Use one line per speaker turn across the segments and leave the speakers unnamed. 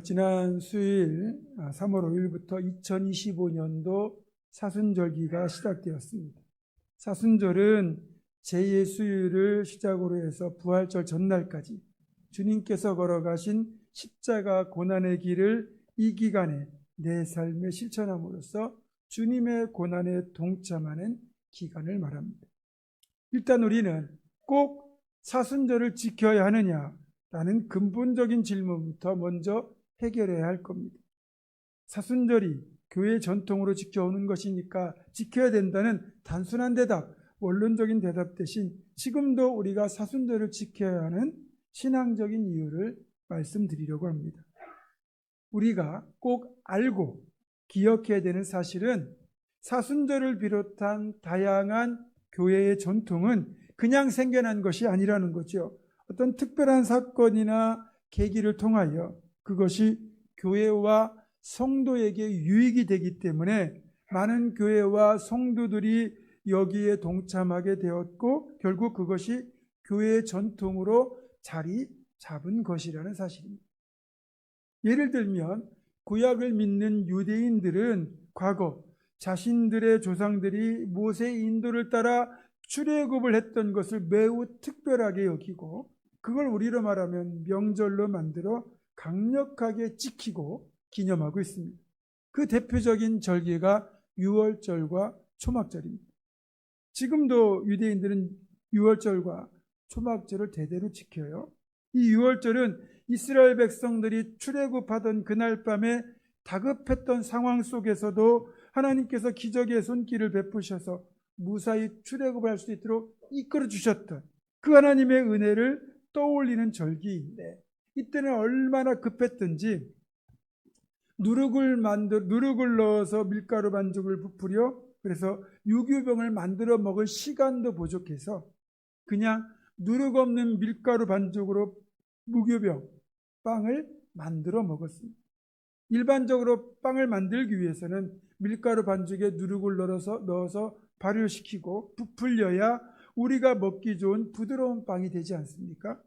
지난 수요일 3월 5일부터 2025년도 사순절기가 시작되었습니다. 사순절은 제2의 수요일을 시작으로 해서 부활절 전날까지 주님께서 걸어가신 십자가 고난의 길을 이 기간에 내 삶에 실천함으로써 주님의 고난에 동참하는 기간을 말합니다. 일단 우리는 꼭 사순절을 지켜야 하느냐라는 근본적인 질문부터 먼저 해결해야 할 겁니다. 사순절이 교회 전통으로 지켜오는 것이니까 지켜야 된다는 단순한 대답, 원론적인 대답 대신 지금도 우리가 사순절을 지켜야 하는 신앙적인 이유를 말씀드리려고 합니다. 우리가 꼭 알고 기억해야 되는 사실은 사순절을 비롯한 다양한 교회의 전통은 그냥 생겨난 것이 아니라는 거죠. 어떤 특별한 사건이나 계기를 통하여 그것이 교회와 성도에게 유익이 되기 때문에 많은 교회와 성도들이 여기에 동참하게 되었고 결국 그것이 교회의 전통으로 자리 잡은 것이라는 사실입니다. 예를 들면 구약을 믿는 유대인들은 과거 자신들의 조상들이 모세의 인도를 따라 출애굽을 했던 것을 매우 특별하게 여기고 그걸 우리로 말하면 명절로 만들어 강력하게 지키고 기념하고 있습니다. 그 대표적인 절기가 유월절과 초막절입니다. 지금도 유대인들은 유월절과 초막절을 대대로 지켜요. 이 유월절은 이스라엘 백성들이 출애굽하던 그날 밤에 다급했던 상황 속에서도 하나님께서 기적의 손길을 베푸셔서 무사히 출애굽을 할 수 있도록 이끌어 주셨던 그 하나님의 은혜를 떠올리는 절기인데 이때는 얼마나 급했던지 누룩을 넣어서 밀가루 반죽을 부풀려 그래서 유교병을 만들어 먹을 시간도 부족해서 그냥 누룩 없는 밀가루 반죽으로 무교병 빵을 만들어 먹었습니다. 일반적으로 빵을 만들기 위해서는 밀가루 반죽에 누룩을 넣어서 발효시키고 부풀려야 우리가 먹기 좋은 부드러운 빵이 되지 않습니까?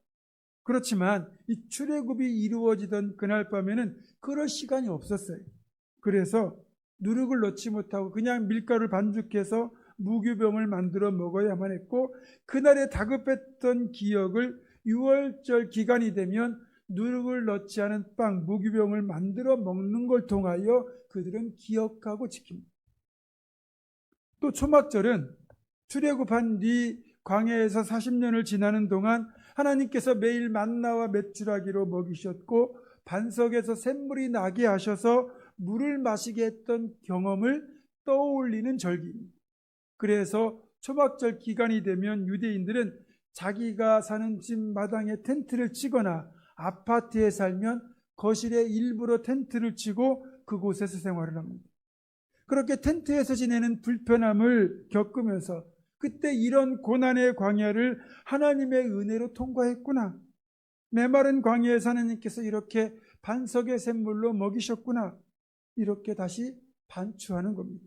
그렇지만 이 출애굽이 이루어지던 그날 밤에는 그럴 시간이 없었어요. 그래서 누룩을 넣지 못하고 그냥 밀가루를 반죽해서 무교병을 만들어 먹어야만 했고 그날의 다급했던 기억을 6월절 기간이 되면 누룩을 넣지 않은 빵, 무교병을 만들어 먹는 걸 통하여 그들은 기억하고 지킵니다. 또 초막절은 출애굽한 뒤 광야에서 40년을 지나는 동안 하나님께서 매일 만나와 메추라기로 먹이셨고 반석에서 샘물이 나게 하셔서 물을 마시게 했던 경험을 떠올리는 절기입니다. 그래서 초막절 기간이 되면 유대인들은 자기가 사는 집 마당에 텐트를 치거나 아파트에 살면 거실에 일부러 텐트를 치고 그곳에서 생활을 합니다. 그렇게 텐트에서 지내는 불편함을 겪으면서 그때 이런 고난의 광야를 하나님의 은혜로 통과했구나. 메마른 광야에서 하나님께서 이렇게 반석의 샘물로 먹이셨구나. 이렇게 다시 반추하는 겁니다.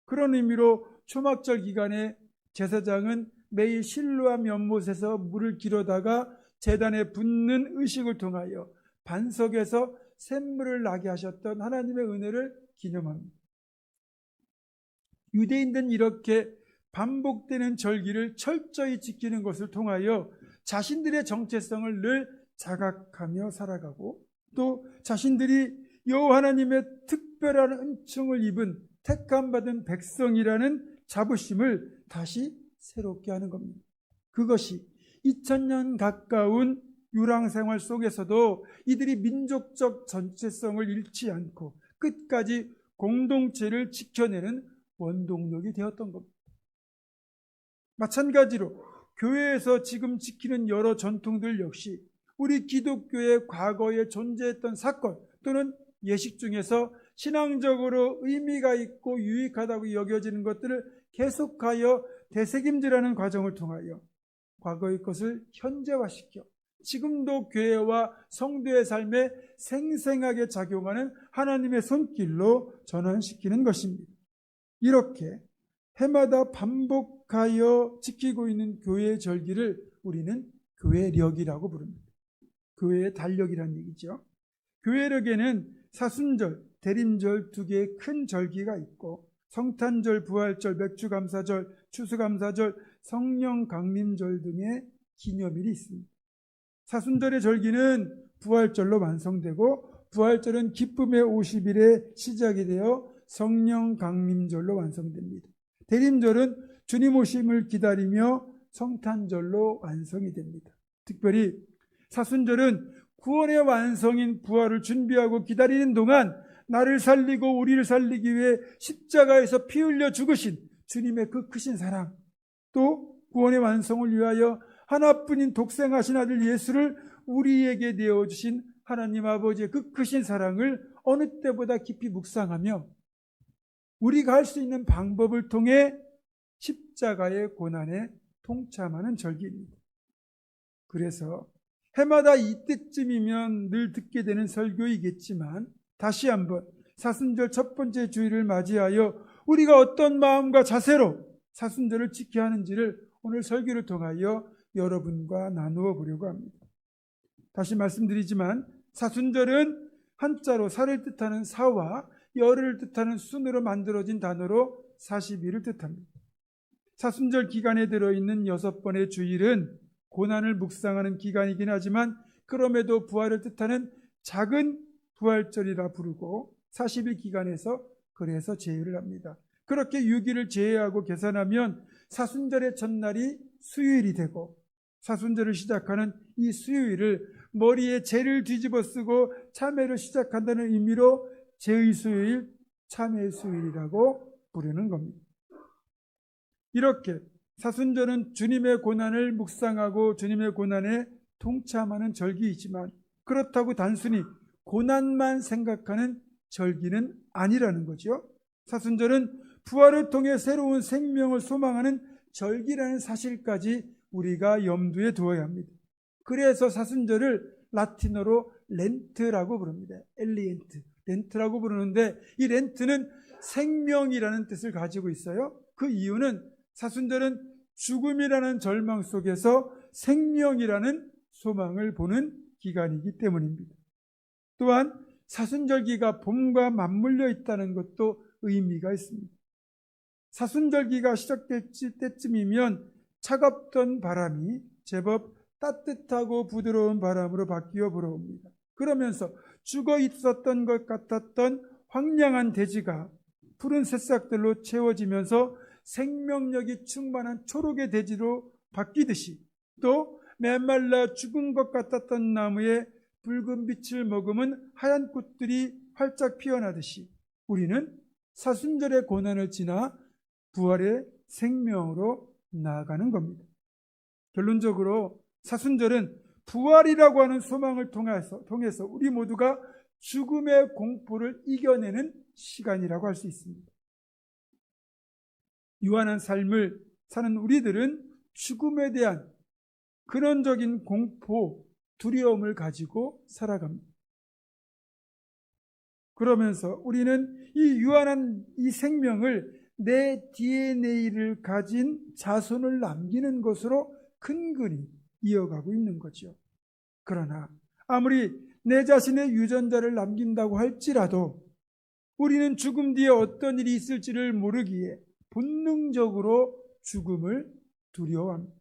그런 의미로 초막절 기간에 제사장은 매일 실로와 연못에서 물을 길어다가 제단에 붓는 의식을 통하여 반석에서 샘물을 나게 하셨던 하나님의 은혜를 기념합니다. 유대인들은 이렇게 반복되는 절기를 철저히 지키는 것을 통하여 자신들의 정체성을 늘 자각하며 살아가고 또 자신들이 여호와 하나님의 특별한 은총을 입은 택함받은 백성이라는 자부심을 다시 새롭게 하는 겁니다. 그것이 2000년 가까운 유랑생활 속에서도 이들이 민족적 전체성을 잃지 않고 끝까지 공동체를 지켜내는 원동력이 되었던 겁니다. 마찬가지로 교회에서 지금 지키는 여러 전통들 역시 우리 기독교의 과거에 존재했던 사건 또는 예식 중에서 신앙적으로 의미가 있고 유익하다고 여겨지는 것들을 계속하여 되새김질하는 과정을 통하여 과거의 것을 현재화시켜 지금도 교회와 성도의 삶에 생생하게 작용하는 하나님의 손길로 전환시키는 것입니다. 이렇게 해마다 반복하여 지키고 있는 교회의 절기를 우리는 교회력이라고 부릅니다. 교회의 달력이라는 얘기죠. 교회력에는 사순절, 대림절 두 개의 큰 절기가 있고 성탄절, 부활절, 맥주감사절, 추수감사절, 성령강림절 등의 기념일이 있습니다. 사순절의 절기는 부활절로 완성되고 부활절은 기쁨의 50일에 시작이 되어 성령강림절로 완성됩니다. 대림절은 주님 오심을 기다리며 성탄절로 완성이 됩니다. 특별히 사순절은 구원의 완성인 부활을 준비하고 기다리는 동안 나를 살리고 우리를 살리기 위해 십자가에서 피 흘려 죽으신 주님의 그 크신 사랑, 또 구원의 완성을 위하여 하나뿐인 독생하신 아들 예수를 우리에게 내어주신 하나님 아버지의 그 크신 사랑을 어느 때보다 깊이 묵상하며 우리가 할 수 있는 방법을 통해 십자가의 고난에 동참하는 절기입니다. 그래서 해마다 이때쯤이면 늘 듣게 되는 설교이겠지만 다시 한번 사순절 첫 번째 주일을 맞이하여 우리가 어떤 마음과 자세로 사순절을 지켜야 하는지를 오늘 설교를 통하여 여러분과 나누어 보려고 합니다. 다시 말씀드리지만 사순절은 한자로 살을 뜻하는 사와 열을 뜻하는 순으로 만들어진 단어로 40일을 뜻합니다. 사순절 기간에 들어있는 6번의 주일은 고난을 묵상하는 기간이긴 하지만 그럼에도 부활을 뜻하는 작은 부활절이라 부르고 40일 기간에서 그래서 제외를 합니다. 그렇게 6일을 제외하고 계산하면 사순절의 첫날이 수요일이 되고 사순절을 시작하는 이 수요일을 머리에 재를 뒤집어 쓰고 참회를 시작한다는 의미로 제의 수요일, 참회의 수요일이라고 부르는 겁니다. 이렇게 사순절은 주님의 고난을 묵상하고 주님의 고난에 동참하는 절기이지만 그렇다고 단순히 고난만 생각하는 절기는 아니라는 거죠. 사순절은 부활을 통해 새로운 생명을 소망하는 절기라는 사실까지 우리가 염두에 두어야 합니다. 그래서 사순절을 라틴어로 렌트라고 부릅니다. 엘리엔트, 렌트라고 부르는데 이 렌트는 생명이라는 뜻을 가지고 있어요. 그 이유는 사순절은 죽음이라는 절망 속에서 생명이라는 소망을 보는 기간이기 때문입니다. 또한 사순절기가 봄과 맞물려 있다는 것도 의미가 있습니다. 사순절기가 시작될 때쯤이면 차갑던 바람이 제법 따뜻하고 부드러운 바람으로 바뀌어 불어옵니다. 그러면서 죽어 있었던 것 같았던 황량한 대지가 푸른 새싹들로 채워지면서 생명력이 충만한 초록의 대지로 바뀌듯이 또 메말라 죽은 것 같았던 나무에 붉은 빛을 머금은 하얀 꽃들이 활짝 피어나듯이 우리는 사순절의 고난을 지나 부활의 생명으로 나아가는 겁니다. 결론적으로 사순절은 부활이라고 하는 소망을 통해서 우리 모두가 죽음의 공포를 이겨내는 시간이라고 할 수 있습니다. 유한한 삶을 사는 우리들은 죽음에 대한 근원적인 공포, 두려움을 가지고 살아갑니다. 그러면서 우리는 이 유한한 이 생명을 내 DNA를 가진 자손을 남기는 것으로 근근히 이어가고 있는 거죠. 그러나 아무리 내 자신의 유전자를 남긴다고 할지라도 우리는 죽음 뒤에 어떤 일이 있을지를 모르기에 본능적으로 죽음을 두려워합니다.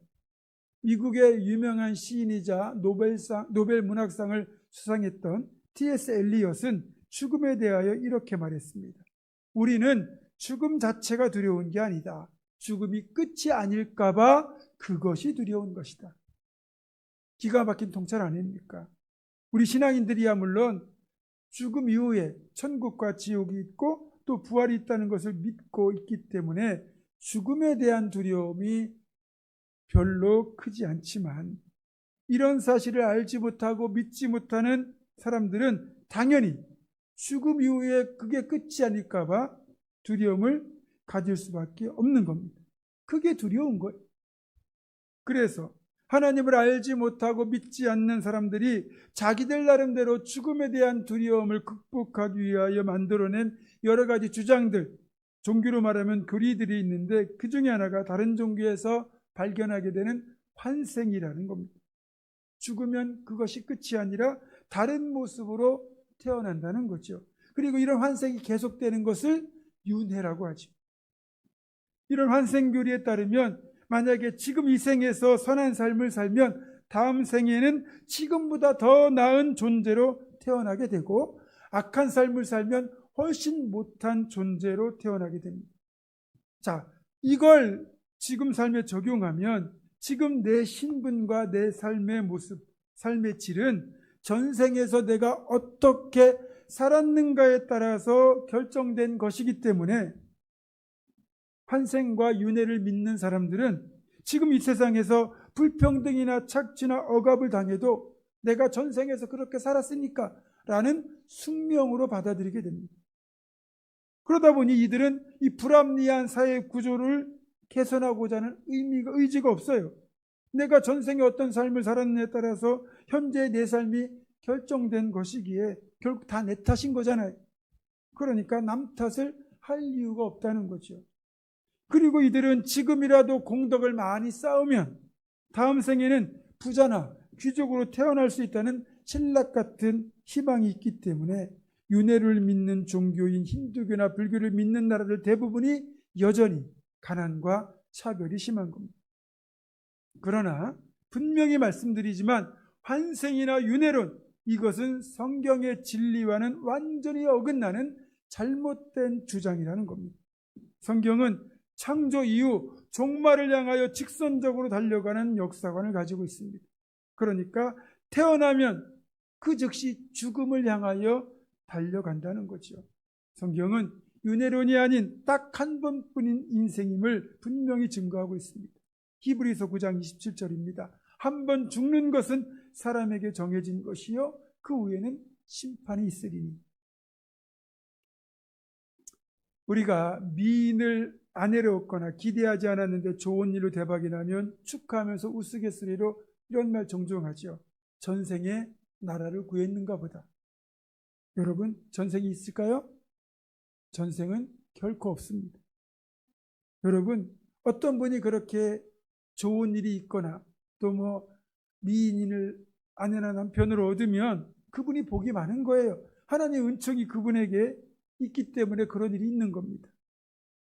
미국의 유명한 시인이자 노벨 문학상을 수상했던 T.S. 엘리엇은 죽음에 대하여 이렇게 말했습니다. 우리는 죽음 자체가 두려운 게 아니다. 죽음이 끝이 아닐까 봐 그것이 두려운 것이다. 기가 막힌 통찰 아닙니까? 우리 신앙인들이야 물론 죽음 이후에 천국과 지옥이 있고 또 부활이 있다는 것을 믿고 있기 때문에 죽음에 대한 두려움이 별로 크지 않지만 이런 사실을 알지 못하고 믿지 못하는 사람들은 당연히 죽음 이후에 그게 끝이 아닐까 봐 두려움을 가질 수밖에 없는 겁니다. 그게 두려운 거예요. 그래서 하나님을 알지 못하고 믿지 않는 사람들이 자기들 나름대로 죽음에 대한 두려움을 극복하기 위하여 만들어낸 여러 가지 주장들, 종교로 말하면 교리들이 있는데 그 중에 하나가 다른 종교에서 발견하게 되는 환생이라는 겁니다. 죽으면 그것이 끝이 아니라 다른 모습으로 태어난다는 거죠. 그리고 이런 환생이 계속되는 것을 윤회라고 하죠. 이런 환생교리에 따르면 만약에 지금 이 생에서 선한 삶을 살면 다음 생에는 지금보다 더 나은 존재로 태어나게 되고, 악한 삶을 살면 훨씬 못한 존재로 태어나게 됩니다. 자, 이걸 지금 삶에 적용하면 지금 내 신분과 내 삶의 모습, 삶의 질은 전생에서 내가 어떻게 살았는가에 따라서 결정된 것이기 때문에 환생과 윤회를 믿는 사람들은 지금 이 세상에서 불평등이나 착취나 억압을 당해도 내가 전생에서 그렇게 살았으니까 라는 숙명으로 받아들이게 됩니다. 그러다 보니 이들은 이 불합리한 사회 구조를 개선하고자 하는 의지가 없어요. 내가 전생에 어떤 삶을 살았느냐에 따라서 현재 내 삶이 결정된 것이기에 결국 다 내 탓인 거잖아요. 그러니까 남 탓을 할 이유가 없다는 거죠. 그리고 이들은 지금이라도 공덕을 많이 쌓으면 다음 생에는 부자나 귀족으로 태어날 수 있다는 신락 같은 희망이 있기 때문에 윤회를 믿는 종교인 힌두교나 불교를 믿는 나라들 대부분이 여전히 가난과 차별이 심한 겁니다. 그러나 분명히 말씀드리지만 환생이나 윤회론, 이것은 성경의 진리와는 완전히 어긋나는 잘못된 주장이라는 겁니다. 성경은 창조 이후 종말을 향하여 직선적으로 달려가는 역사관을 가지고 있습니다. 그러니까 태어나면 그 즉시 죽음을 향하여 달려간다는 거죠. 성경은 윤회론이 아닌 딱 한 번뿐인 인생임을 분명히 증거하고 있습니다. 히브리서 9장 27절입니다. 한 번 죽는 것은 사람에게 정해진 것이요 그 후에는 심판이 있으리니. 우리가 미인을 아내로 얻거나 기대하지 않았는데 좋은 일로 대박이 나면 축하하면서 우스갯소리로 이런 말 종종 하죠. 전생에 나라를 구했는가 보다. 여러분, 전생이 있을까요? 전생은 결코 없습니다. 여러분, 어떤 분이 그렇게 좋은 일이 있거나 또 미인을 아내나 남편으로 얻으면 그분이 복이 많은 거예요. 하나님의 은총이 그분에게 있기 때문에 그런 일이 있는 겁니다.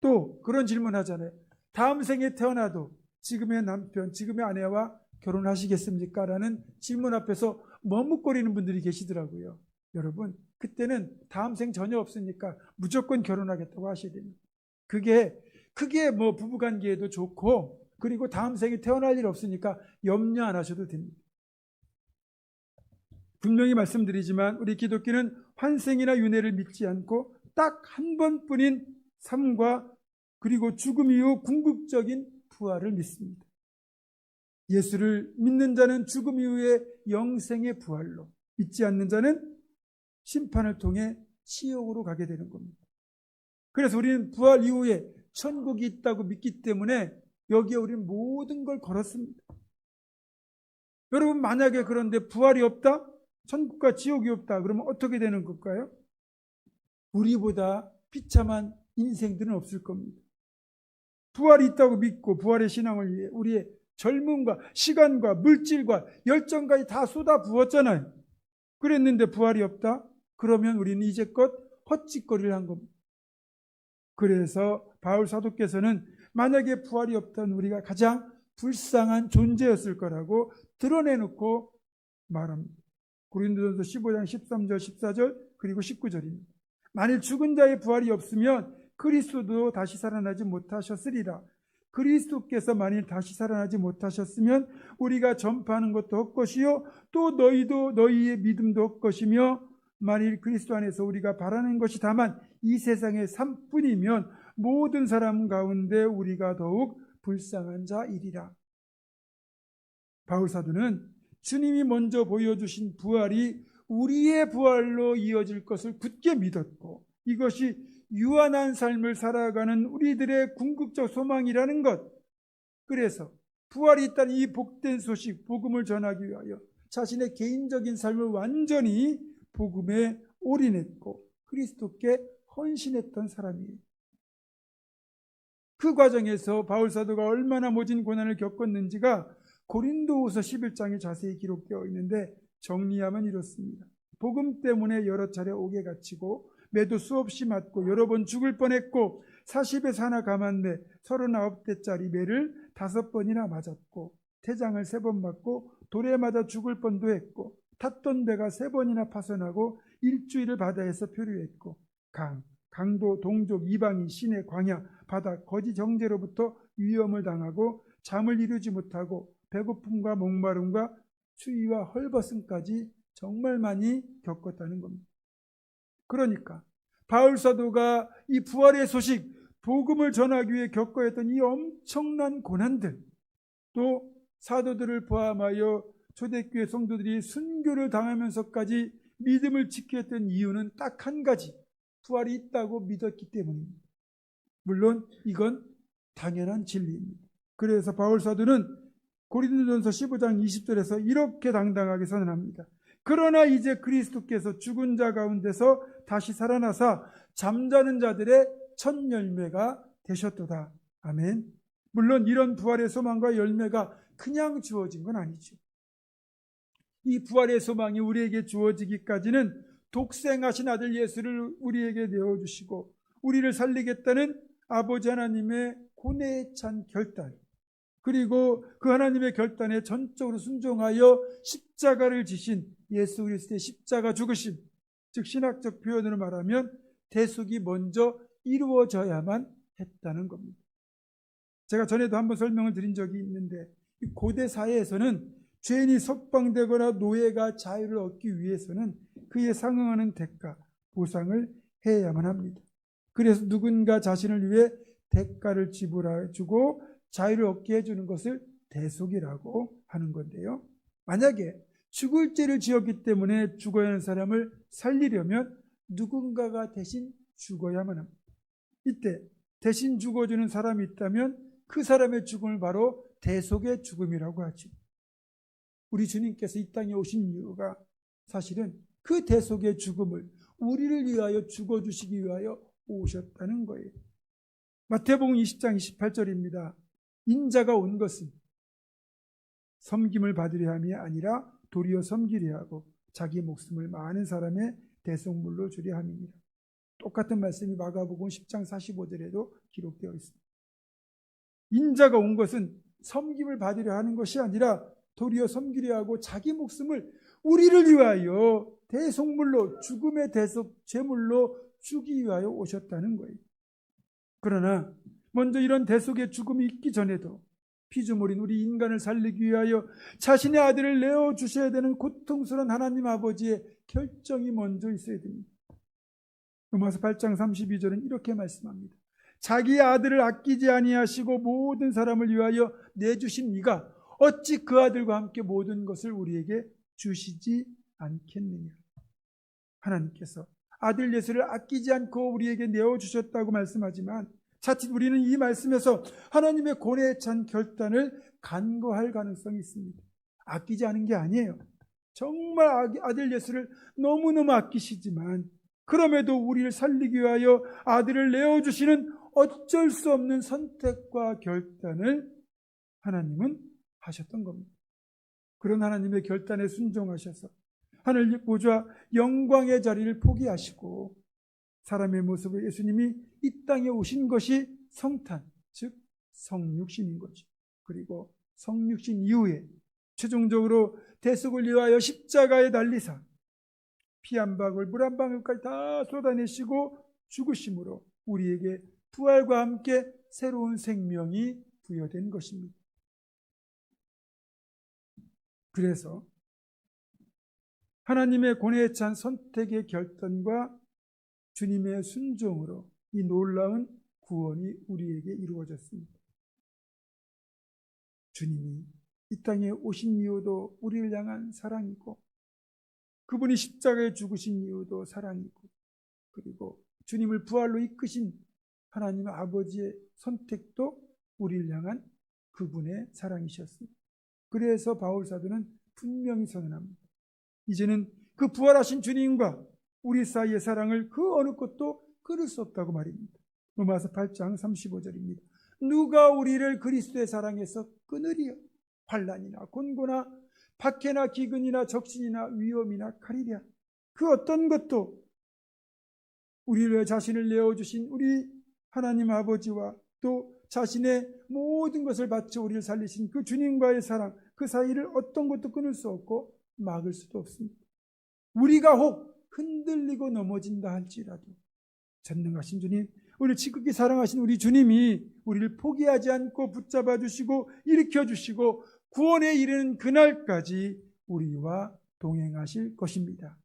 또 그런 질문 하잖아요. 다음 생에 태어나도 지금의 남편, 지금의 아내와 결혼하시겠습니까? 라는 질문 앞에서 머뭇거리는 분들이 계시더라고요. 여러분, 그때는 다음 생 전혀 없으니까 무조건 결혼하겠다고 하셔야 됩니다. 그게 부부관계에도 좋고, 그리고 다음 생에 태어날 일 없으니까 염려 안 하셔도 됩니다. 분명히 말씀드리지만 우리 기독교는 환생이나 윤회를 믿지 않고 딱 한 번뿐인 삶과 그리고 죽음 이후 궁극적인 부활을 믿습니다. 예수를 믿는 자는 죽음 이후의 영생의 부활로, 믿지 않는 자는 심판을 통해 지옥으로 가게 되는 겁니다. 그래서 우리는 부활 이후에 천국이 있다고 믿기 때문에 여기에 우리는 모든 걸 걸었습니다. 여러분, 만약에 그런데 부활이 없다? 천국과 지옥이 없다? 그러면 어떻게 되는 걸까요? 우리보다 비참한 인생들은 없을 겁니다. 부활이 있다고 믿고 부활의 신앙을 위해 우리의 젊음과 시간과 물질과 열정까지 다 쏟아 부었잖아요. 그랬는데 부활이 없다? 그러면 우리는 이제껏 헛짓거리를 한 겁니다. 그래서 바울 사도께서는 만약에 부활이 없다면 우리가 가장 불쌍한 존재였을 거라고 드러내놓고 말합니다. 고린도전서 15장 13절 14절 그리고 19절입니다. 만일 죽은 자의 부활이 없으면 그리스도도 다시 살아나지 못하셨으리라. 그리스도께서 만일 다시 살아나지 못하셨으면 우리가 전파하는 것도 헛것이요 또 너희도 너희의 믿음도 헛것이며, 만일 그리스도 안에서 우리가 바라는 것이 다만 이 세상의 삶뿐이면 모든 사람 가운데 우리가 더욱 불쌍한 자이리라. 바울 사도는 주님이 먼저 보여주신 부활이 우리의 부활로 이어질 것을 굳게 믿었고, 이것이 유한한 삶을 살아가는 우리들의 궁극적 소망이라는 것, 그래서 부활이 있다는 이 복된 소식, 복음을 전하기 위하여 자신의 개인적인 삶을 완전히 복음에 올인했고 그리스도께 헌신했던 사람이에요. 그 과정에서 바울 사도가 얼마나 모진 고난을 겪었는지가 고린도후서 11장에 자세히 기록되어 있는데 정리하면 이렇습니다. 복음 때문에 여러 차례 옥에 갇히고 매도 수없이 맞고 여러 번 죽을 뻔했고 40에서 하나 감았네 39대짜리 매를 5번이나 맞았고 태장을 3번 맞고 돌에 맞아 죽을 뻔도 했고 탔던 배가 3번이나 파손하고 일주일을 바다에서 표류했고 강도, 동족, 이방인, 시내, 광야, 바다, 거지 정제로부터 위험을 당하고 잠을 이루지 못하고 배고픔과 목마름과 추위와 헐벗음까지 정말 많이 겪었다는 겁니다. 그러니까 바울 사도가 이 부활의 소식, 복음을 전하기 위해 겪어야 했던 이 엄청난 고난들, 또 사도들을 포함하여 초대교회 성도들이 순교를 당하면서까지 믿음을 지켜야 했던 이유는 딱 한 가지, 부활이 있다고 믿었기 때문입니다. 물론 이건 당연한 진리입니다. 그래서 바울 사도는 고린도전서 15장 20절에서 이렇게 당당하게 선언합니다. 그러나 이제 그리스도께서 죽은 자 가운데서 다시 살아나사 잠자는 자들의 첫 열매가 되셨도다. 아멘. 물론 이런 부활의 소망과 열매가 그냥 주어진 건 아니죠. 이 부활의 소망이 우리에게 주어지기까지는 독생하신 아들 예수를 우리에게 내어주시고 우리를 살리겠다는 아버지 하나님의 고뇌에 찬 결단, 그리고 그 하나님의 결단에 전적으로 순종하여 십자가를 지신 예수 그리스도의 십자가 죽으심, 즉 신학적 표현으로 말하면 대속이 먼저 이루어져야만 했다는 겁니다. 제가 전에도 한번 설명을 드린 적이 있는데 고대 사회에서는 죄인이 석방되거나 노예가 자유를 얻기 위해서는 그에 상응하는 대가, 보상을 해야만 합니다. 그래서 누군가 자신을 위해 대가를 지불해주고 자유를 얻게 해주는 것을 대속이라고 하는 건데요. 만약에 죽을 죄를 지었기 때문에 죽어야 하는 사람을 살리려면 누군가가 대신 죽어야만 합니다. 이때 대신 죽어주는 사람이 있다면 그 사람의 죽음을 바로 대속의 죽음이라고 하죠. 우리 주님께서 이 땅에 오신 이유가 사실은 그 대속의 죽음을 우리를 위하여 죽어주시기 위하여 오셨다는 거예요. 마태복음 20장 28절입니다. 인자가 온 것은 섬김을 받으려 함이 아니라 도리어 섬기려 하고 자기 목숨을 많은 사람의 대속물로 주려 함이니라. 똑같은 말씀이 마가복음 10장 45절에도 기록되어 있습니다. 인자가 온 것은 섬김을 받으려 하는 것이 아니라 도리어 섬기려 하고 자기 목숨을 우리를 위하여 대속물로, 죽음의 대속 제물로 주기 위하여 오셨다는 거예요. 그러나 먼저 이런 대속의 죽음이 있기 전에도 피조물인 우리 인간을 살리기 위하여 자신의 아들을 내어주셔야 되는 고통스러운 하나님 아버지의 결정이 먼저 있어야 됩니다. 로마서 8장 32절은 이렇게 말씀합니다. 자기 아들을 아끼지 아니하시고 모든 사람을 위하여 내주신 이가 어찌 그 아들과 함께 모든 것을 우리에게 주시지 않겠느냐. 하나님께서 아들 예수를 아끼지 않고 우리에게 내어주셨다고 말씀하지만 자칫 우리는 이 말씀에서 하나님의 고뇌에 찬 결단을 간과할 가능성이 있습니다. 아끼지 않은 게 아니에요. 정말 아들 예수를 너무너무 아끼시지만 그럼에도 우리를 살리기 위하여 아들을 내어주시는 어쩔 수 없는 선택과 결단을 하나님은 하셨던 겁니다. 그런 하나님의 결단에 순종하셔서 하늘 보좌 영광의 자리를 포기하시고 사람의 모습으로 예수님이 이 땅에 오신 것이 성탄, 즉 성육신인 거죠. 그리고 성육신 이후에 최종적으로 대속을 위하여 십자가에 달리사 피 한 방울, 물 한 방울까지 다 쏟아내시고 죽으심으로 우리에게 부활과 함께 새로운 생명이 부여된 것입니다. 그래서 하나님의 고뇌에 찬 선택의 결단과 주님의 순종으로 이 놀라운 구원이 우리에게 이루어졌습니다. 주님이 이 땅에 오신 이유도 우리를 향한 사랑이고 그분이 십자가에 죽으신 이유도 사랑이고 그리고 주님을 부활로 이끄신 하나님 아버지의 선택도 우리를 향한 그분의 사랑이셨습니다. 그래서 바울 사도는 분명히 선언합니다. 이제는 그 부활하신 주님과 우리 사이의 사랑을 그 어느 것도 끊을 수 없다고 말입니다. 로마서 8장 35절입니다. 누가 우리를 그리스도의 사랑에서 끊으리요? 환난이나 곤고나 박해나 기근이나 적신이나 위험이나 칼이랴. 그 어떤 것도 우리를 자신을 내어주신 우리 하나님 아버지와 또 자신의 모든 것을 바쳐 우리를 살리신 그 주님과의 사랑, 그 사이를 어떤 것도 끊을 수 없고 막을 수도 없습니다. 우리가 혹 흔들리고 넘어진다 할지라도 전능하신 주님, 우리를 지극히 사랑하신 우리 주님이 우리를 포기하지 않고 붙잡아 주시고 일으켜 주시고 구원에 이르는 그날까지 우리와 동행하실 것입니다.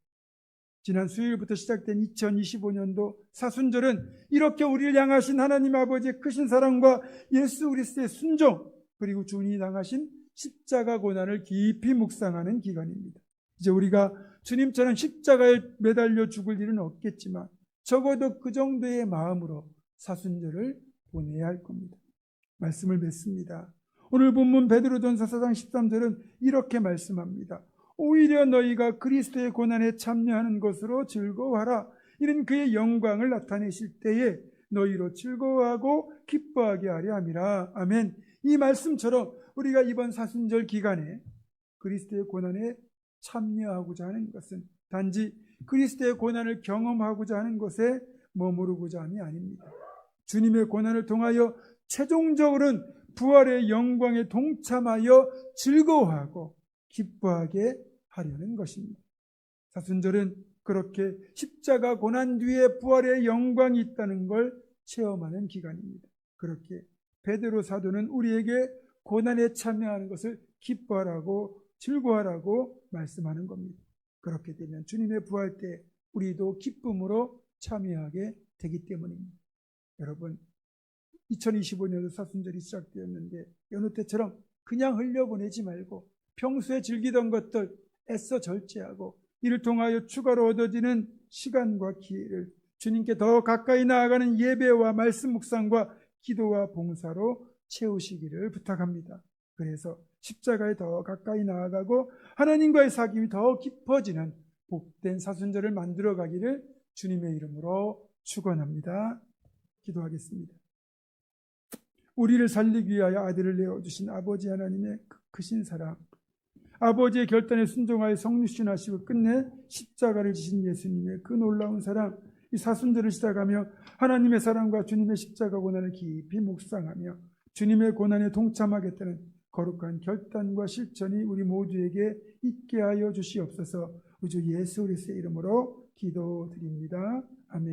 지난 수요일부터 시작된 2025년도 사순절은 이렇게 우리를 향하신 하나님 아버지의 크신 사랑과 예수 그리스도의 순종, 그리고 주님이 당하신 십자가 고난을 깊이 묵상하는 기간입니다. 이제 우리가 주님처럼 십자가에 매달려 죽을 일은 없겠지만 적어도 그 정도의 마음으로 사순절을 보내야 할 겁니다. 말씀을 맺습니다. 오늘 본문 베드로전서 4장 13절은 이렇게 말씀합니다. 오히려 너희가 그리스도의 고난에 참여하는 것으로 즐거워하라. 이는 그의 영광을 나타내실 때에 너희로 즐거워하고 기뻐하게 하려 함이라. 아멘. 이 말씀처럼 우리가 이번 사순절 기간에 그리스도의 고난에 참여하고자 하는 것은 단지 그리스도의 고난을 경험하고자 하는 것에 머무르고자 함이 아닙니다. 주님의 고난을 통하여 최종적으로는 부활의 영광에 동참하여 즐거워하고 기뻐하게 하려는 것입니다. 사순절은 그렇게 십자가 고난 뒤에 부활의 영광이 있다는 걸 체험하는 기간입니다. 그렇게 베드로 사도는 우리에게 고난에 참여하는 것을 기뻐하라고 즐거워하라고 말씀하는 겁니다. 그렇게 되면 주님의 부활 때 우리도 기쁨으로 참여하게 되기 때문입니다. 여러분, 2025년도 사순절이 시작되었는데 여느 때처럼 그냥 흘려보내지 말고 평소에 즐기던 것들 애써 절제하고 이를 통하여 추가로 얻어지는 시간과 기회를 주님께 더 가까이 나아가는 예배와 말씀 묵상과 기도와 봉사로 채우시기를 부탁합니다. 그래서 십자가에 더 가까이 나아가고 하나님과의 사귐이 더 깊어지는 복된 사순절을 만들어 가기를 주님의 이름으로 축원합니다. 기도하겠습니다. 우리를 살리기 위하여 아들을 내어주신 아버지 하나님의 크신 사랑, 아버지의 결단에 순종하여 성육신하시고 끝내 십자가를 지신 예수님의 그 놀라운 사랑, 이 사순절을 시작하며 하나님의 사랑과 주님의 십자가 고난을 깊이 묵상하며 주님의 고난에 동참하겠다는 거룩한 결단과 실천이 우리 모두에게 있게 하여 주시옵소서. 우주 예수 그리스도의 이름으로 기도드립니다. 아멘.